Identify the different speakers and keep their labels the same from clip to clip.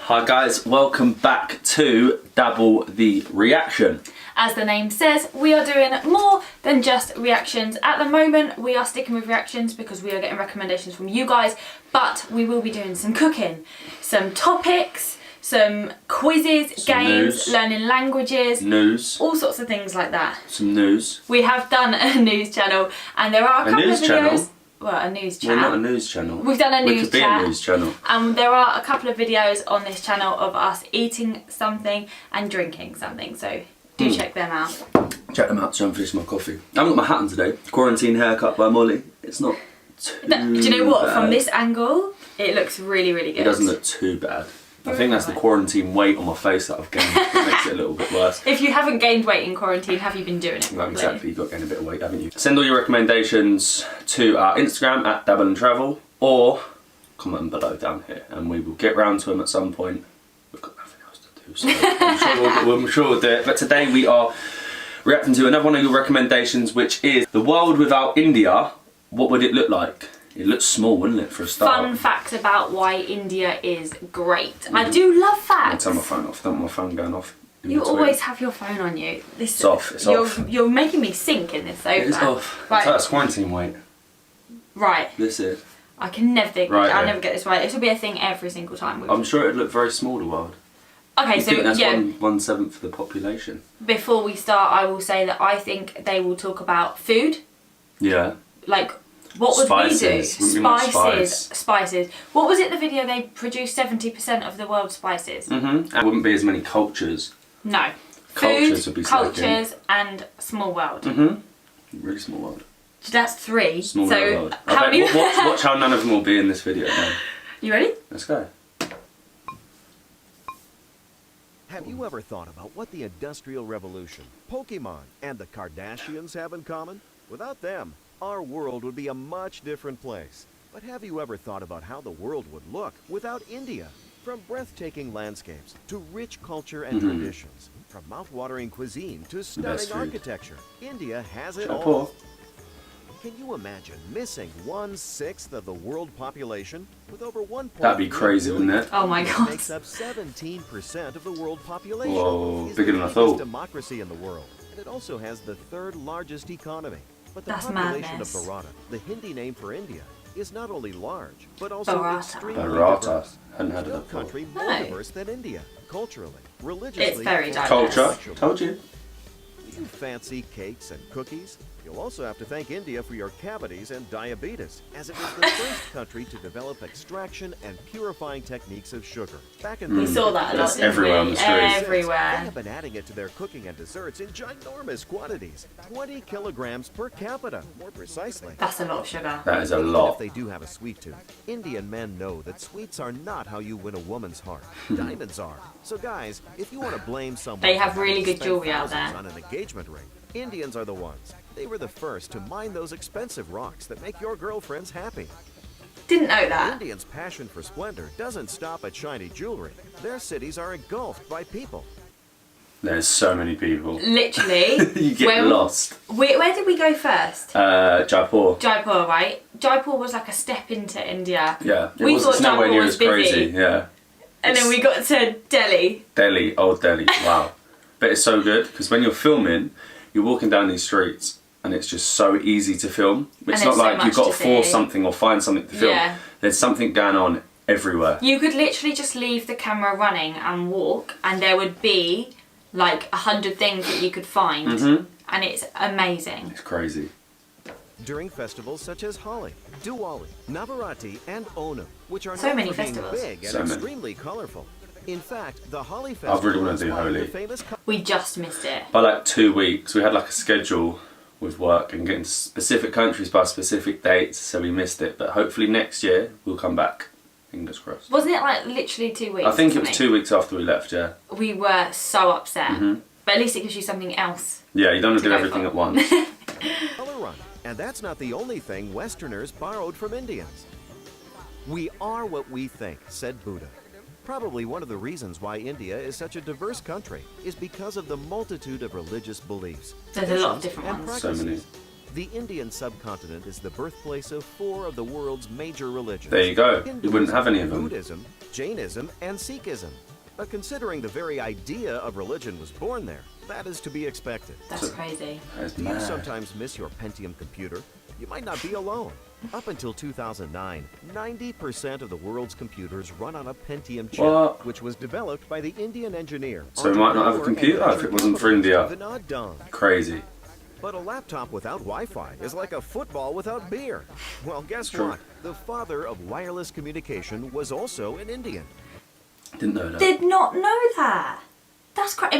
Speaker 1: Hi guys, welcome back to Dabble the Reaction.
Speaker 2: As the name says, we are doing more than just reactions. At the moment, we are sticking with reactions because we are getting recommendations from you guys, but we will be doing some cooking, some topics, some quizzes, games, learning languages,
Speaker 1: news,
Speaker 2: all sorts of things like that.
Speaker 1: Some news.
Speaker 2: We have done a news channel and there are a couple of videos.
Speaker 1: Channel?
Speaker 2: Well, a news channel.
Speaker 1: We're not a news channel.
Speaker 2: We've done a news
Speaker 1: be a news channel.
Speaker 2: And there are a couple of videos on this channel of us eating something and drinking something, so do check them out.
Speaker 1: Check them out, so I'm finishing my coffee. I haven't got my hat on today. Quarantine haircut by Molly. It's not too
Speaker 2: Do you know what?
Speaker 1: bad.
Speaker 2: From this angle, it looks really, really good.
Speaker 1: It doesn't look too bad. I think that's the quarantine weight on my face that I've gained that makes it a little bit worse.
Speaker 2: If you haven't gained weight in quarantine, have you been doing it
Speaker 1: Well,
Speaker 2: properly?
Speaker 1: exactly, you've got to gain a bit of weight, haven't you? Send all your recommendations to our Instagram at Dabble and Travel, or comment them below down here and we will get round to them at some point. We've got nothing else to do, so I'm sure we'll do it. But today we are reacting to another one of your recommendations, which is the world without India. What would it look like? It looks small, wouldn't it, for a start?
Speaker 2: Fun fact about why India is great. I do love facts.
Speaker 1: I'll turn my phone off. Don't want my phone going off.
Speaker 2: You always have your phone on you. This,
Speaker 1: It's off, it's off.
Speaker 2: You're making me sink in this sofa.
Speaker 1: It is off.
Speaker 2: Right.
Speaker 1: That's quarantine weight.
Speaker 2: Right.
Speaker 1: This is.
Speaker 2: I can never think.
Speaker 1: Right,
Speaker 2: I'll
Speaker 1: yeah.
Speaker 2: never get this right. This will be a thing every single time.
Speaker 1: I'm sure it'd look very small, the world.
Speaker 2: Okay,
Speaker 1: You
Speaker 2: so
Speaker 1: think that's
Speaker 2: yeah.
Speaker 1: 1/7 of the population?
Speaker 2: Before we start, I will say that I think they will talk about food.
Speaker 1: Yeah.
Speaker 2: Like, what would
Speaker 1: Spices.
Speaker 2: we do?
Speaker 1: Wouldn't be much
Speaker 2: Spices. What was it, the video they produced 70% of the world's spices?
Speaker 1: And wouldn't be as many cultures.
Speaker 2: No.
Speaker 1: Cultures
Speaker 2: Food,
Speaker 1: would be
Speaker 2: cultures, and small world.
Speaker 1: Really small world.
Speaker 2: So that's 3.
Speaker 1: Small
Speaker 2: so
Speaker 1: world.
Speaker 2: how many?
Speaker 1: Watch how none of them will be in this video then.
Speaker 2: You ready?
Speaker 1: Let's go.
Speaker 3: Have you ever thought about what the Industrial Revolution, Pokemon, and the Kardashians have in common? Without them, our world would be a much different place. But have you ever thought about how the world would look without India? From breathtaking landscapes to rich culture and traditions, from mouth-watering cuisine to stunning
Speaker 1: food.
Speaker 3: architecture, India has it
Speaker 1: Chapeau.
Speaker 3: all. Can you imagine missing 1/6 of the world population with over 1.
Speaker 1: That'd be crazy, wouldn't it?
Speaker 2: Oh my
Speaker 3: India
Speaker 2: god.
Speaker 3: makes up 17% of the world population.
Speaker 1: Whoa,
Speaker 3: It's
Speaker 1: bigger
Speaker 3: the
Speaker 1: than I
Speaker 3: biggest
Speaker 1: thought.
Speaker 3: democracy in the world, and it also has the 3rd largest economy. But the
Speaker 2: That's
Speaker 3: population
Speaker 2: madness.
Speaker 3: of Bharata, the Hindi name for India, is not only large, but also
Speaker 2: Bharata.
Speaker 3: extremely
Speaker 1: Bharata.
Speaker 3: diverse.
Speaker 1: Hadn't heard of
Speaker 3: No
Speaker 1: that before.
Speaker 3: country more
Speaker 2: No.
Speaker 3: diverse than India, culturally, religiously,
Speaker 2: It's very
Speaker 3: and
Speaker 2: diverse.
Speaker 1: Culture.
Speaker 3: sexually.
Speaker 1: Told you.
Speaker 3: You fancy cakes and cookies? You'll also have to thank India for your cavities and diabetes, as it was the first country to develop extraction and purifying techniques of sugar. Back in
Speaker 2: We
Speaker 3: the
Speaker 2: saw that a lot,
Speaker 1: That's
Speaker 2: didn't
Speaker 1: everywhere on
Speaker 2: we?
Speaker 1: the streets.
Speaker 3: They
Speaker 2: Everywhere.
Speaker 3: have been adding it to their cooking and desserts in ginormous quantities, 20 kilograms per capita, more precisely.
Speaker 2: That's a lot of sugar.
Speaker 1: That is a
Speaker 3: Even
Speaker 1: lot.
Speaker 3: if they do have a sweet tooth, Indian men know that sweets are not how you win a woman's heart. Diamonds are. So guys, if you want to blame someone,
Speaker 2: They have
Speaker 3: for
Speaker 2: really
Speaker 3: having
Speaker 2: good
Speaker 3: spent
Speaker 2: jewelry out
Speaker 3: thousands
Speaker 2: there.
Speaker 3: on an engagement ring, Indians are the ones. They were the first to mine those expensive rocks that make your girlfriends happy.
Speaker 2: Didn't know that.
Speaker 3: Indians' passion for splendor doesn't stop at shiny jewelry. Their cities are engulfed by people.
Speaker 1: There's so many people.
Speaker 2: Literally.
Speaker 1: You get
Speaker 2: when-
Speaker 1: lost.
Speaker 2: Where did we go first?
Speaker 1: Jaipur.
Speaker 2: Jaipur, right? Jaipur was like a step into India.
Speaker 1: Yeah.
Speaker 2: We thought
Speaker 1: It's nowhere
Speaker 2: Jaipur
Speaker 1: near
Speaker 2: was
Speaker 1: as crazy.
Speaker 2: busy.
Speaker 1: Yeah.
Speaker 2: And then we got to Delhi.
Speaker 1: Delhi, old Delhi, wow. But it's so good because when you're filming, you're walking down these streets and it's just so easy to film. It's
Speaker 2: there's
Speaker 1: not
Speaker 2: so
Speaker 1: like
Speaker 2: much
Speaker 1: you've got to
Speaker 2: to
Speaker 1: force
Speaker 2: see.
Speaker 1: something or find something to film.
Speaker 2: Yeah.
Speaker 1: There's something going on everywhere.
Speaker 2: You could literally just leave the camera running and walk, and there would be like 100 things that you could find. And it's amazing.
Speaker 1: It's crazy.
Speaker 3: During festivals such as Holi, Diwali, Navaratri, and Onam, which are
Speaker 2: So
Speaker 3: known
Speaker 2: many
Speaker 3: for being
Speaker 2: festivals.
Speaker 3: big and
Speaker 1: So many.
Speaker 3: extremely colorful. In fact, the Holi
Speaker 1: I
Speaker 3: festival
Speaker 1: really wanna do
Speaker 3: inspired
Speaker 1: Holi.
Speaker 3: the famous
Speaker 2: We just missed it.
Speaker 1: By like 2 weeks, we had like a schedule with work and getting specific countries by specific dates, so we missed it. But hopefully next year we'll come back. Fingers crossed.
Speaker 2: Wasn't it like literally 2 weeks?
Speaker 1: I think
Speaker 2: or
Speaker 1: it was
Speaker 2: something?
Speaker 1: 2 weeks after we left, yeah.
Speaker 2: We were so upset. But at least it gives you something else.
Speaker 1: Yeah, you don't want to
Speaker 2: To
Speaker 1: do
Speaker 2: go
Speaker 1: everything
Speaker 2: for.
Speaker 1: at once.
Speaker 3: color run. And that's not the only thing Westerners borrowed from Indians. We are what we think, said Buddha. Probably one of the reasons why India is such a diverse country is because of the multitude of religious beliefs.
Speaker 2: There's a lot of
Speaker 3: traditions,
Speaker 2: different
Speaker 3: and
Speaker 2: ones.
Speaker 1: So many.
Speaker 3: practices. The Indian subcontinent is the birthplace of 4 of the world's major religions.
Speaker 1: There you go. You
Speaker 3: Hinduism,
Speaker 1: wouldn't have any of them.
Speaker 3: Buddhism, Jainism, and Sikhism. But considering the very idea of religion was born there, that is to be expected.
Speaker 2: That's crazy.
Speaker 1: That is
Speaker 3: Do you
Speaker 1: mad.
Speaker 3: sometimes miss your Pentium computer? You might not be alone. Up until 2009, 90% of the world's computers run on a Pentium chip,
Speaker 1: What?
Speaker 3: which was developed by the Indian engineer.
Speaker 1: So we might not have a computer if it wasn't for India.
Speaker 3: Vinod Dham.
Speaker 1: Crazy.
Speaker 3: But a laptop without Wi-Fi is like a football without beer. Well, guess
Speaker 1: True.
Speaker 3: what? The father of wireless communication was also an Indian.
Speaker 1: Didn't know that.
Speaker 2: Did not know that. That's crazy.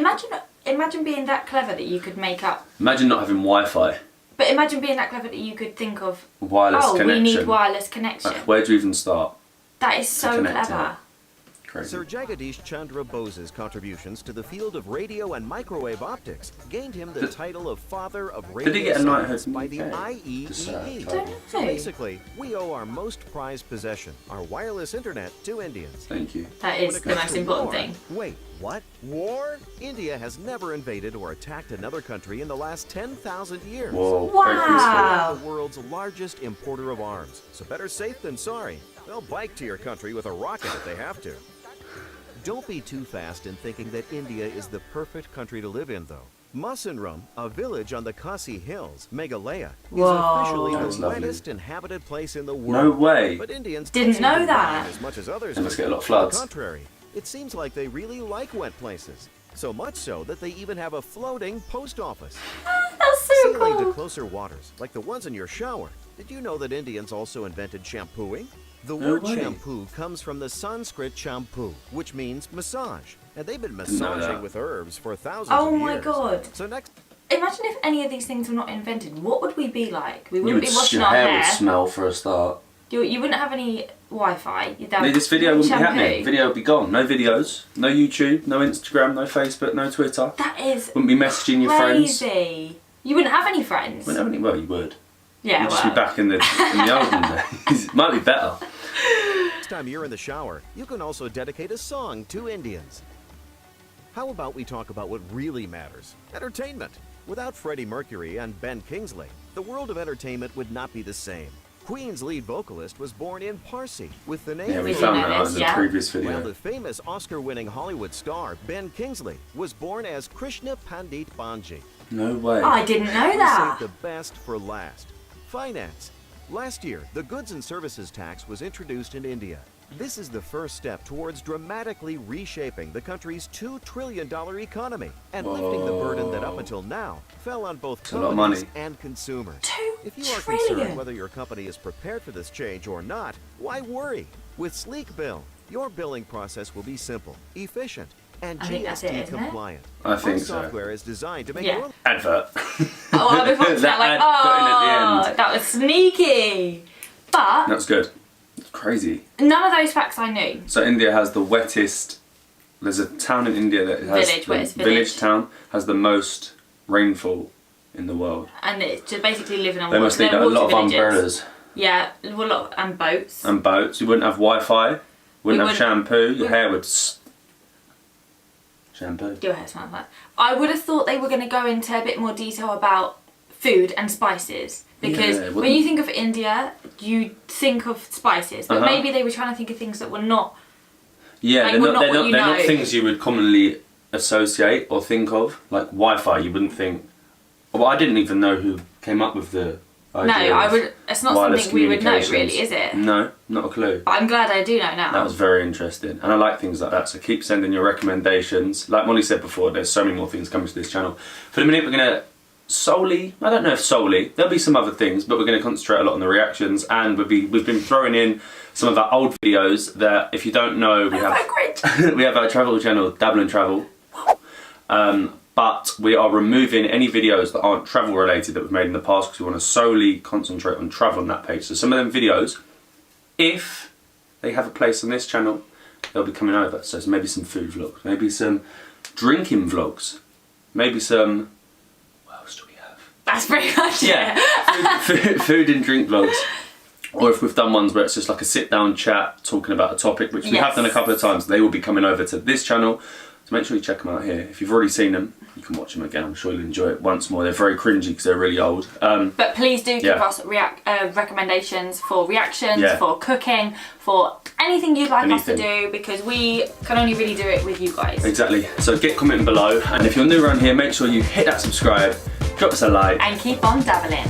Speaker 2: Imagine being that clever that you could make up.
Speaker 1: Imagine not having Wi-Fi.
Speaker 2: But imagine being that clever that you could think of.
Speaker 1: Wireless
Speaker 2: Oh,
Speaker 1: connection.
Speaker 2: we need wireless connection.
Speaker 1: Like, where do you even start?
Speaker 2: That is so
Speaker 1: connect
Speaker 2: clever.
Speaker 1: Crazy.
Speaker 3: Sir Jagadish Chandra Bose's contributions to the field of radio and microwave optics gained him the
Speaker 1: Did-
Speaker 3: title of Father of Radio
Speaker 1: Did he get a knighthood
Speaker 3: Science by the
Speaker 1: from the UK?
Speaker 3: IEEE.
Speaker 1: Just,
Speaker 2: Don't know.
Speaker 3: So basically, we owe our most prized possession, our wireless internet, to Indians.
Speaker 1: Thank you.
Speaker 2: That
Speaker 3: When
Speaker 2: is
Speaker 3: it
Speaker 2: the
Speaker 3: comes
Speaker 2: most
Speaker 3: to
Speaker 2: important
Speaker 3: war-
Speaker 2: thing.
Speaker 3: Wait, what? War? India has never invaded or attacked another country in the last 10,000 years.
Speaker 1: Whoa.
Speaker 2: Wow.
Speaker 1: very peaceful.
Speaker 3: They
Speaker 2: Wow.
Speaker 3: are the world's largest importer of arms, so better safe than sorry. They'll bike to your country with a rocket if they have to. Don't be too fast in thinking that India is the perfect country to live in, though. Masanram, a village on the Khasi Hills, Meghalaya, is
Speaker 2: Whoa.
Speaker 3: officially
Speaker 1: That's
Speaker 3: the
Speaker 1: lovely.
Speaker 3: wettest inhabited place in the
Speaker 1: No
Speaker 3: world.
Speaker 1: way.
Speaker 3: But Indians
Speaker 2: Didn't
Speaker 3: don't
Speaker 2: know
Speaker 3: seem to
Speaker 2: that.
Speaker 3: mind as much as others
Speaker 1: They must
Speaker 3: do.
Speaker 1: get a lot of
Speaker 3: On
Speaker 1: floods.
Speaker 3: the contrary, it seems like they really like wet places. So much so that they even have a floating post office.
Speaker 2: That's so
Speaker 3: Sailing to
Speaker 2: cool.
Speaker 3: closer waters, like the ones in your shower. Did you know that Indians also invented shampooing? The
Speaker 1: No
Speaker 3: word
Speaker 1: way.
Speaker 3: shampoo comes from the Sanskrit shampoo, which means massage. And they've been
Speaker 1: know
Speaker 3: massaging
Speaker 1: that.
Speaker 3: with herbs for thousands
Speaker 2: Oh
Speaker 3: of
Speaker 2: my
Speaker 3: years.
Speaker 2: God.
Speaker 3: So next
Speaker 2: Imagine if any of these things were not invented. What would we be like? We
Speaker 1: You
Speaker 2: wouldn't
Speaker 1: would,
Speaker 2: be washing
Speaker 1: your
Speaker 2: our
Speaker 1: hair
Speaker 2: hair.
Speaker 1: would smell for a start.
Speaker 2: You wouldn't have any Wi-Fi. You'd have
Speaker 1: This video
Speaker 2: no
Speaker 1: wouldn't be
Speaker 2: shampoo.
Speaker 1: happening. Video would be gone. No videos, no YouTube, no Instagram, no Facebook, no Twitter.
Speaker 2: That is
Speaker 1: Wouldn't be messaging your friends.
Speaker 2: crazy. You wouldn't have any friends.
Speaker 1: Wouldn't have any, well, you would.
Speaker 2: Yeah,
Speaker 1: You'd just
Speaker 2: well.
Speaker 1: be back in the olden days. Might be better.
Speaker 3: time you're in the shower, you can also dedicate a song to Indians. How about we talk about what really matters? Entertainment. Without Freddie Mercury and Ben Kingsley, the world of entertainment would not be the same. Queen's lead vocalist was born in Parsi with the name
Speaker 1: Yeah, we
Speaker 2: did
Speaker 1: found
Speaker 2: know
Speaker 1: that out
Speaker 2: this,
Speaker 1: in the
Speaker 2: yeah.
Speaker 1: previous video.
Speaker 3: While the famous Oscar-winning Hollywood star Ben Kingsley was born as Krishna Pandit Banji.
Speaker 1: No way.
Speaker 2: I didn't know
Speaker 3: We
Speaker 2: that.
Speaker 3: saved the best for last. Finance. Last year, the goods and services tax was introduced in India. This is the first step towards dramatically reshaping the country's $2 trillion economy and lifting the burden that up until now fell on both
Speaker 1: a lot of
Speaker 3: companies
Speaker 1: money.
Speaker 3: and consumers.
Speaker 2: 2
Speaker 3: If you are
Speaker 2: trillion.
Speaker 3: concerned whether your company is prepared for this change or not, why worry? With Sleek Bill, your billing process will be simple, efficient, and
Speaker 2: I think that's it,
Speaker 3: GST
Speaker 2: isn't it?
Speaker 3: compliant.
Speaker 1: I think
Speaker 3: Our
Speaker 1: so.
Speaker 3: software is designed to make
Speaker 2: Yeah.
Speaker 3: your
Speaker 1: Advert.
Speaker 2: Oh, I was watching that
Speaker 1: That
Speaker 2: like,
Speaker 1: ad got in at the
Speaker 2: oh,
Speaker 1: end.
Speaker 2: that was sneaky. But
Speaker 1: That's good. It's crazy.
Speaker 2: none of those facts I knew.
Speaker 1: So India has the wettest. There's a town in India that has
Speaker 2: Village,
Speaker 1: the
Speaker 2: wettest village.
Speaker 1: town has the most rainfall in the world.
Speaker 2: And it's just basically living on
Speaker 1: They must need
Speaker 2: they're
Speaker 1: a lot
Speaker 2: water
Speaker 1: of
Speaker 2: villages.
Speaker 1: umbrellas
Speaker 2: Yeah, a lot and boats.
Speaker 1: and boats. You wouldn't have Wi-Fi. Wouldn't
Speaker 2: We
Speaker 1: have
Speaker 2: wouldn't-
Speaker 1: shampoo. Your
Speaker 2: we-
Speaker 1: hair would. Shampoo.
Speaker 2: Your hair smells like. I would have thought they were going to go into a bit more detail about food and spices because
Speaker 1: Yeah,
Speaker 2: when
Speaker 1: wouldn't-
Speaker 2: you think of India, you think of spices, but
Speaker 1: Uh-huh.
Speaker 2: maybe they were trying to think of things that were not.
Speaker 1: Yeah,
Speaker 2: Like,
Speaker 1: they're
Speaker 2: well,
Speaker 1: not.
Speaker 2: not
Speaker 1: They're
Speaker 2: what
Speaker 1: not.
Speaker 2: you
Speaker 1: They're not
Speaker 2: know.
Speaker 1: things you would commonly associate or think of. Like Wi-Fi, you wouldn't think. Well, I didn't even know who came up with the idea.
Speaker 2: No, I
Speaker 1: of
Speaker 2: would. It's not
Speaker 1: wireless
Speaker 2: something we would know,
Speaker 1: communications.
Speaker 2: really, is it?
Speaker 1: No, not a clue.
Speaker 2: But I'm glad I do know now.
Speaker 1: That was very interesting, and I like things like that. So keep sending your recommendations. Like Molly said before, there's so many more things coming to this channel. For the minute, we're gonna I don't know if solely, there'll be some other things, but we're gonna concentrate a lot on the reactions, and we've been throwing in some of our old videos that, if you don't know, we have
Speaker 2: Great.
Speaker 1: we have our travel channel, Dabble and Travel. But we are removing any videos that aren't travel related that we've made in the past because we want to solely concentrate on travel on that page. So some of them videos, if they have a place on this channel, they'll be coming over. So it's maybe some food vlogs, maybe some drinking vlogs, maybe some, what else do we have?
Speaker 2: That's pretty much
Speaker 1: Yeah,
Speaker 2: it.
Speaker 1: food and drink vlogs. Or if we've done ones where it's just like a sit down chat talking about a topic, which we have
Speaker 2: Yes.
Speaker 1: done a couple of times, they will be coming over to this channel. So make sure you check them out here. If you've already seen them, you can watch them again. I'm sure you'll enjoy it once more. They're very cringy because they're really old.
Speaker 2: But please do give
Speaker 1: Yeah.
Speaker 2: us recommendations for reactions,
Speaker 1: Yeah.
Speaker 2: for cooking, for anything you'd like us to
Speaker 1: Anything.
Speaker 2: do, because we can only really do it with you guys.
Speaker 1: Exactly. So get commenting below. And if you're new around here, make sure you hit that subscribe, drop us a like.
Speaker 2: And keep on dabbling.